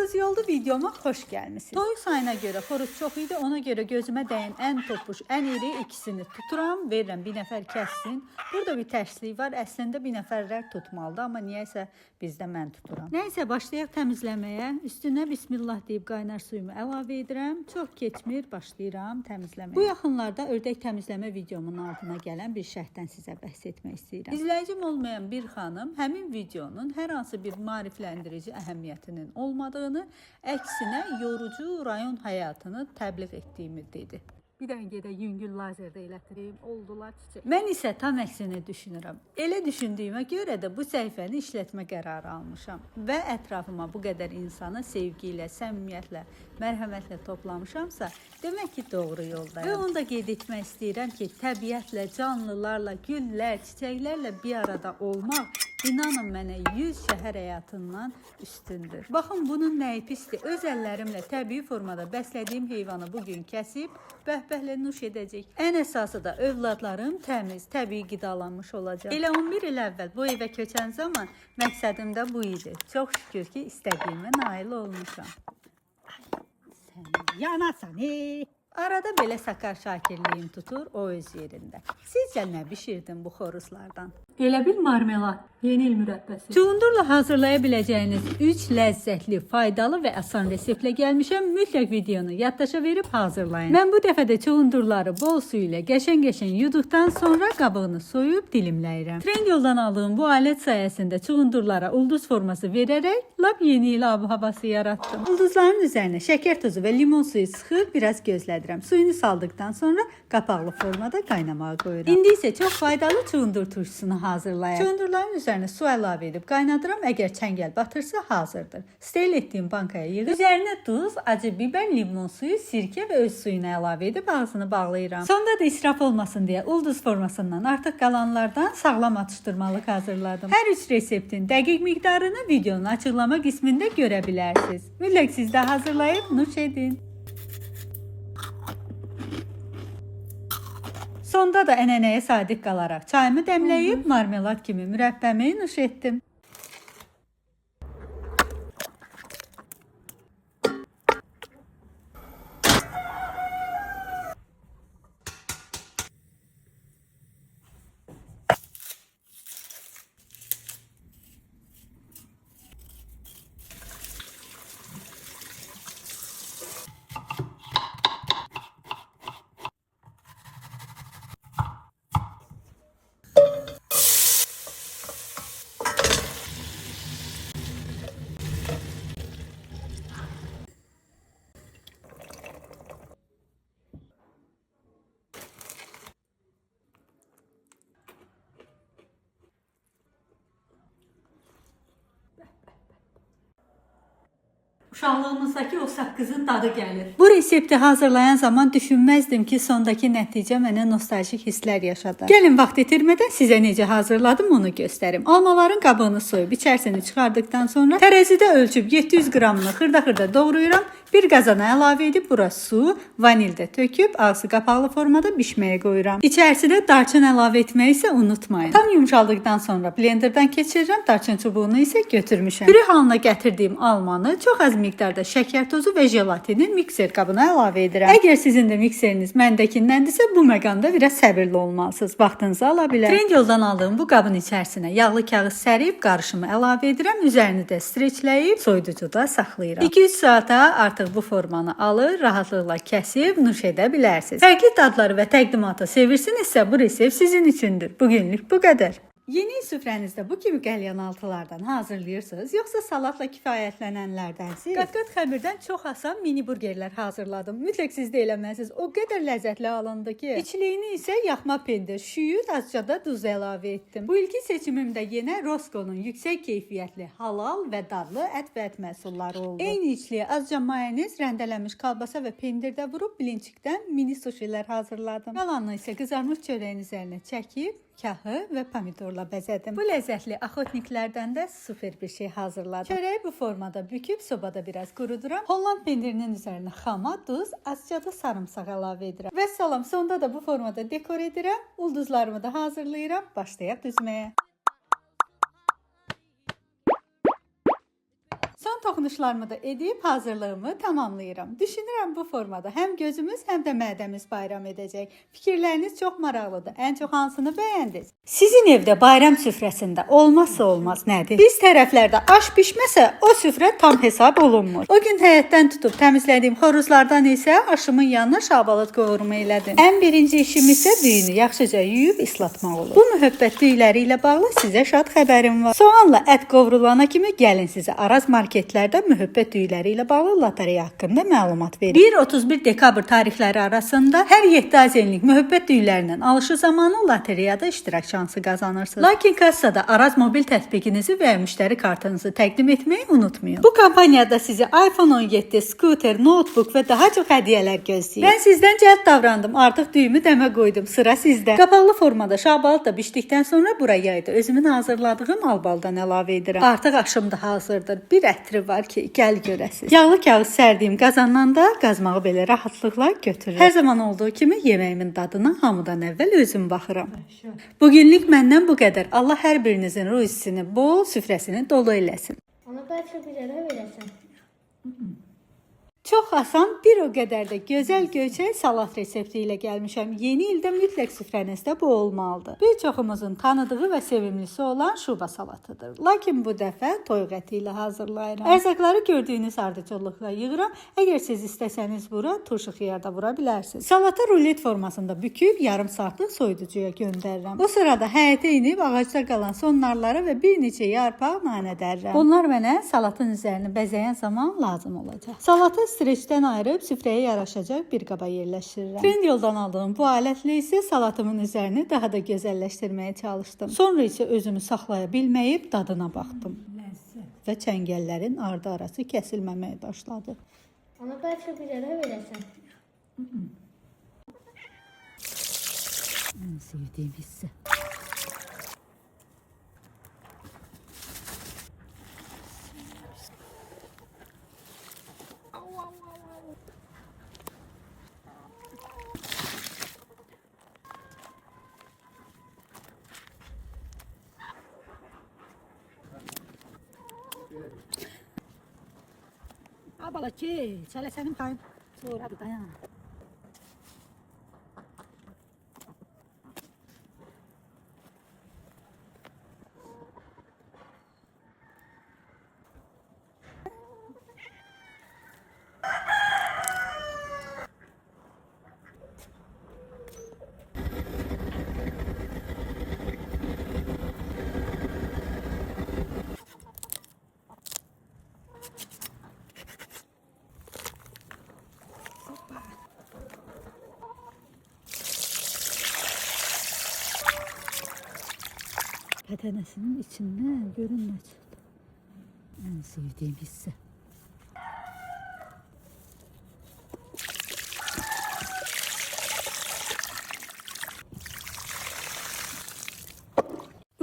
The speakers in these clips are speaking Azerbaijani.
Xoruz yoldu videoma xoş gəlmisiniz. Toy sayına görə xoruz çox idi, ona görə gözümə dəyən ən topuş, ən iri ikisini tuturam, verirəm bir nəfər kəssin. Burada bir tərslik var, əslində bir nəfərlər tutmalıdır, amma niyəsə bizdə mən tuturam. Nəysə başlayaq təmizləməyə. Üstünə bismillah deyib qaynar suyumu əlavə edirəm. Çox keçmir, başlayıram təmizləməyə. Bu yaxınlarda ördək təmizləmə videomun altına gələn bir şərhdən sizə bəhs etmək istəyirəm. İzləyicim olmayan bir xanım həmin videonun hər hansı bir maarifləndirici əhəmiyyətinin olmadığını, əksinə yorucu rayon həyatını təbliğ etdiyimi dedi. Bir dənə gedə yüngül lazerdə elətdireyim, oldular çiçək. Mən isə tam əksini düşünürəm. Elə düşündüyümə görə də bu səhifəni işlətmə qərarı almışam və ətrafıma bu qədər insanı sevgi ilə, səmimiyyətlə, mərhəmətlə toplamışamsa, demək ki, doğru yoldayım. Və onu da qeyd etmək istəyirəm ki, təbiətlə, canlılarla, güllər, çiçəklərlə bir arada olmaq, İnanın mənə 100 şəhər həyatından üstündür. Baxın, bunun nəyi pisdir. Öz əllərimlə təbii formada bəslədiyim heyvanı bugün kəsib, bəhbəhlə nuş edəcək. Ən əsası da övladlarım təmiz, təbii qidalanmış olacaq. Elə 11 il əvvəl bu evə köçən zaman məqsədim də bu idi. Çox şükür ki, istədiyimə nail olmuşam. Sən yanasan, Arada belə Sakar Şakirliyim tutur, o öz yerində. Sizcə nə bişirdin bu xoruzlardan? Elə bir marmelad, yeni il mürəbbəsi. Çuğundurla hazırlaya biləcəyiniz 3 ləzzətli, faydalı və asan reseptlə gəlmişəm. Mütləq videonu yaddaşa verib hazırlayın. Mən bu dəfə də çuğundurları bol su ilə qəşəng-qəşəng yuduqdan sonra qabığını soyub dilimləyirəm. Trendyoldan aldığım bu alət sayəsində çuğundurlara ulduz forması verərək lap yeni il ab-havası yaratdım. Ulduzların üzərinə şəkər tozu və limon suyu sıxıb biraz gözlədim. Suyunu saldıktan sonra qapaqlı formada qaynamağa qoyuram. İndi isə çox faydalı çuğundur turşusunu hazırlayaq. Çuğundurların üzərinə su əlavə edib qaynadıram. Əgər çəngəl batırsa hazırdır. Steril etdiyim bankaya yığıb üzərinə duz, acı biber, limon suyu, sirkə və öz suyunu əlavə edib ağzını bağlayıram. Sonda da israf olmasın deyə ulduz formasından artıq qalanlardan sağlam atışdırmalıq hazırladım. Hər üç reseptin dəqiq miqdarını videonun açıqlama qismində görə bilərsiniz. Mütləq siz də hazırlayıb nuş edin. Sonda da ənənəyə sadiq qalaraq çayımı dəmləyib marmelad kimi mürəbbəmi nuş etdim. Uşaqlığımızdakı o saqqızın dadı gəlir. Bu resepti hazırlayan zaman düşünməzdim ki, sondakı nəticə mənə nostaljik hisslər yaşadı. Gəlin vaxt itirmədən sizə necə hazırladım onu göstərim. Almaların qabığını soyub içərisini çıxardıkdan sonra tərəzidə ölçüb 700 qramını xırda-xırda doğrayıram. Bir qazana əlavə edib bura su, vanil də töküb ağzı qapaqlı formada bişməyə qoyuram. İçərisinə darçın əlavə etməyi isə unutmayın. Tam yumşaldıqdan sonra blenderdan keçirirəm, darçın çubuğunu isə götürmüşəm. Pürə halına gətirdiyim almanı çox az miqdarda şəkər tozu və jelatini mikser qabına əlavə edirəm. Əgər sizin də mikseriniz məndəkindəndirsə, bu məqamda biraz səbirli olmalısınız. Vaxtınızı ala bilər. Trendyoldan aldığım bu qabın içərisinə yağlı kağız sərib qarışımı əlavə edirəm. Üzerini də streçləyib soyuducuda saxlayıram. 2-3 saata artıq bu formanı alır, rahatlıqla kəsib nuş edə bilərsiniz. Fərqli dadları və təqdimatı sevirsinizsə bu resept sizin üçündür. Bugünlük bu qədər. Yeni süfrənizdə bu kimi qəlyanaltılardan hazırlayırsınız, yoxsa salatla kifayətlənənlərdənsiniz? Qat-qat xəmirdən çox asan mini burgerlər hazırladım. Mütləq siz də eləməlisiniz. O qədər ləzzətli alındı ki. İçliyini isə yaxma pendir, şüyüd, azca da duz əlavə etdim. Bu ilki seçimimdə yenə Roscoe'nun yüksək keyfiyyətli, halal və dadlı ət və ət məhsulları oldu. Eyni içliyə azca mayonez, rəndələnmiş kalbasa və pendirdə vurub bilinçikdən mini suşilər hazırladım. Qalanını isə qızarmış çörəyin üzərinə çəkib kahı və pomidorla bəzədim. Bu ləzzətli axotniklərdən də super bir şey hazırladım. Çörəyi bu formada büküb sobada biraz quruduram. Holland pendirinin üzərinə xama, duz, azca da sarımsaq əlavə edirəm. Və salam, sonda da bu formada dekor edirəm. Ulduzlarımı da hazırlayıram. Başlayaq düzməyə. Son toxunuşlarımı da edib hazırlığımı tamamlayıram. Düşünürəm bu formada həm gözümüz, həm də mədəmiz bayram edəcək. Fikirləriniz çox maraqlıdır. Ən çox hansını bəyəndiniz? Sizin evdə bayram süfrəsində olmazsa olmaz nədir? Biz tərəflərdə aş bişməsə, o süfrə tam hesab olunmur. O gün həyətdən tutub təmizlədiyim xoruzlardan isə aşımın yanına şabalıd qovurma elədim. Ən birinci işim isə düyünü yaxşıca yuyub islatmaq olur. Bu mühəbbət düyləri ilə bağlı sizə şad xəbərim var. Soğanla ət qovrulana kimi gəlin sizə Araz marketlərdə mühəbbət düyləri ilə bağlı lotereya haqqında məlumat verir. 1-31 dekabr tarixləri arasında hər 7 azenlik mühəbbət düylərindən alışı zamanı lotereyada iştirak şansı qazanırsınız. Lakin kassada Araz mobil tətbiqinizi və müştəri kartınızı təqdim etməyi unutmayın. Bu kampaniyada sizi iPhone 17, skuter, notebook və daha çox hədiyyələr gözləyir. Mən sizdən cəld davrandım. Artıq düyümü dəmə qoydum. Sıra sizdə. Qapalı formada şabalıd da bişdikdən sonra buraya da özümün hazırladığım albaldan əlavə edirəm. Artıq aşım da hazırdır. Bir ətri var ki, gəl görəsiz. Yağlı kağız sərdiyim qazandan da qazmağı belə rahatlıqla götürürəm. Hər zaman olduğu kimi yeməyimin dadına hamıdan əvvəl özüm baxıram. Bugünlük məndən bu qədər. Allah hər birinizin ruhsini bol, süfrəsini dolu eləsin. Ona bəlkə bir yerə verəsən. Çox asan, bir o qədər də gözəl göyçək salat resepti ilə gəlmişəm. Yeni ildə mütləq süfrənizdə bu olmalıdır. Bir çoxumuzun tanıdığı və sevimlisi olan şuba salatıdır. Lakin bu dəfə toyuq əti ilə hazırlayıram. Ərzaqları gördüyünüz ardıcıllıqla yığıram. Əgər siz istəsəniz bura turşu xiyar da vura bilərsiniz. Salatı rulet formasında büküb yarım saatlıq soyuducuya göndərirəm. Bu sırada həyətə inib ağacda qalan son narları və bir neçə yarpaq nanədərirəm. Bunlar mənə salatın üzərini bəzəyən zaman lazım olacaq. Salatı streçdən ayırıb süfrəyə yaraşacaq bir qaba yerləşdirirəm. Trendyoldan aldığım bu alətlə isə salatımın üzərini daha da gözəlləşdirməyə çalışdım. Sonra isə özümü saxlaya bilməyib dadına baxdım. Və çəngəllərin ardı arası kəsilməməyə başladı. Ona bəlkə bir yerə verəsən. Ən sevdiyim hissə. Abala ki, çələ sənin payın. Sonra bir dayan. Pətənəsinin içindən görün nə çıxdı. Ən sevdiyim hissə.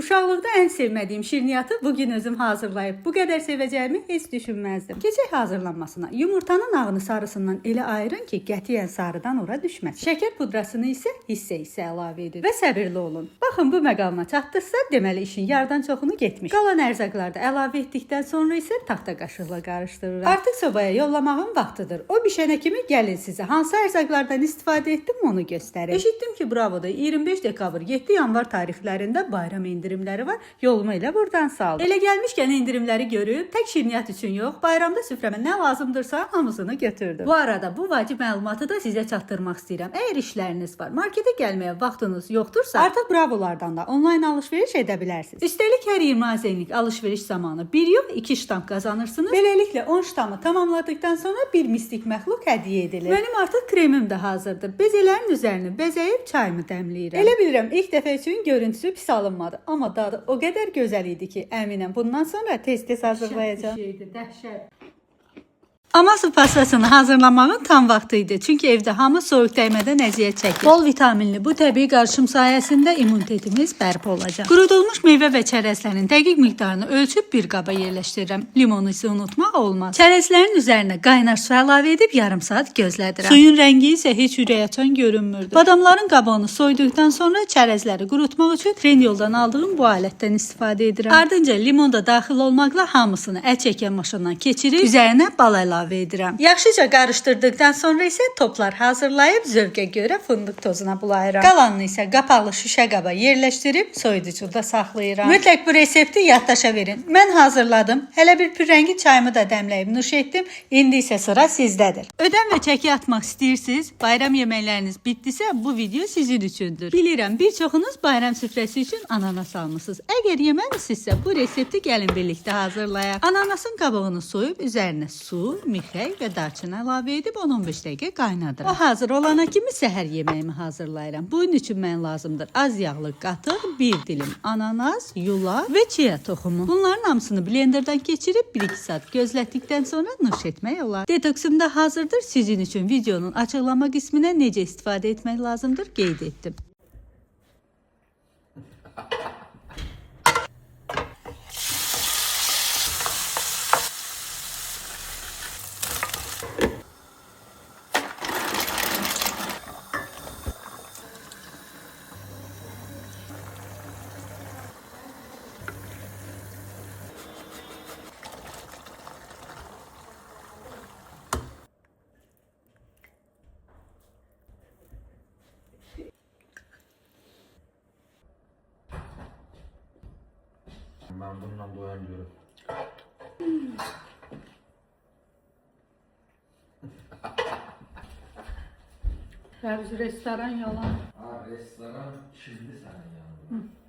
Uşaqlıqda ən sevmədiyim şirniyyatı bugün özüm hazırlayıb. Bu qədər sevəcəyimi heç düşünməzdim. Keçək hazırlanmasına. Yumurtanın ağını sarısından elə ayırın ki, qətiyyən sarıdan ora düşməsin. Şəkər pudrasını isə hissə-hissə əlavə edin və səbirli olun. Baxın, bu məqama çatdısa, deməli işin yarıdan çoxunu getmiş. Qalan ərzaqları da əlavə etdikdən sonra isə taxta qaşıqla qarışdırıram. Artıq sobaya yollamağın vaxtıdır. O bişənə kimi gəlin sizə hansı ərzaqlardan istifadə etdim onu göstərim. Eşitdim ki, Bravoda 25 dekabr 7 yanvar tarixlərində bayram indirimləri var. Yolumu elə buradan saldım. Elə gəlmişkən indirimləri görüb, tək şirniyyat üçün yox, bayramda süfrəmə nə lazımdırsa hamısını götürdüm. Bu arada bu vacib məlumatı da sizə çatdırmaq istəyirəm. Əgər işləriniz var, marketə gəlməyə vaxtınız yoxdursa, artıq Bravolardan da onlayn alış-veriş edə bilərsiniz. Üstəlik hər 20 azenlik alış-veriş zamanı 1 yox 2 ştamp qazanırsınız. Beləliklə 10 ştamı tamamladıkdan sonra bir mistik məxluq hədiyyə edilir. Mənim artıq kremim də hazırdır. Bezələrin üzərini bəzəyib çayımı dəmləyirəm. Elə bilirəm ilk dəfə üçün görüntüsü pis alınmadı, amma dadı o qədər gözəl idi ki, əminəm bundan sonra tez-tez hazırlayacağam. Dəhşət. Amazı pastasını hazırlamağın tam vaxtı idi. Çünki evdə hamı soyuq dəymədən əziyyət çəkir. Bol vitaminli bu təbii qarışım sayəsində immunitetimiz bərpa olacaq. Qurudulmuş meyvə və çərəzlərin dəqiq miqdarını ölçüb bir qaba yerləşdirirəm. Limonu isə unutmaq olmaz. Çərəzlərin üzərinə qaynar su əlavə edib yarım saat gözlədirəm. Suyun rəngi isə heç ürək açan görünmürdü. Badamların qabığını soyduqdan sonra çərəzləri qurutmaq üçün Trendyoldan aldığım bu alətdən istifadə edirəm. Ardınca limon da daxil olmaqla hamısını əl çəkən maşından keçirib üzərinə bal əlavə edirəm. Yaxşıca qarışdırdıqdan sonra isə toplar hazırlayıb zövqə görə fındıq tozuna bulayıram. Qalanını isə qapalı şüşə qaba yerləşdirib soyuducuda saxlayıram. Mütləq bu resepti yaddaşa verin. Mən hazırladım. Hələ bir pürrəngi çayımı da dəmləyib nuş etdim. İndi isə sıra sizdədir. Ödəm və çəki atmaq istəyirsiniz, bayram yeməkləriniz bitdisə bu video sizin üçündür. Bilirəm, bir çoxunuz bayram süfrəsi üçün ananas almısınız. Əgər yeməmisinizsə bu resepti gəlin birlikdə hazırlayaq. Ananasın qabığını soyub üzərinə su, mixək və darçın əlavə edib 10-15 dəqiqə qaynadıram. O hazır olana kimi səhər yeməyimi hazırlayıram. Bunun üçün mən lazımdır az yağlı qatıq, bir dilim ananas, yulaf və chia toxumu. Bunların hamısını blenderdan keçirib 1-2 saat gözlətdikdən sonra nuş etmək olar. Detoksum da hazırdır. Sizin üçün videonun açıqlama qisminə necə istifadə etmək lazımdır qeyd etdim. Ben bundan doyamıyorum. Restoran yalan. Ha restoran şimdi sana yandı.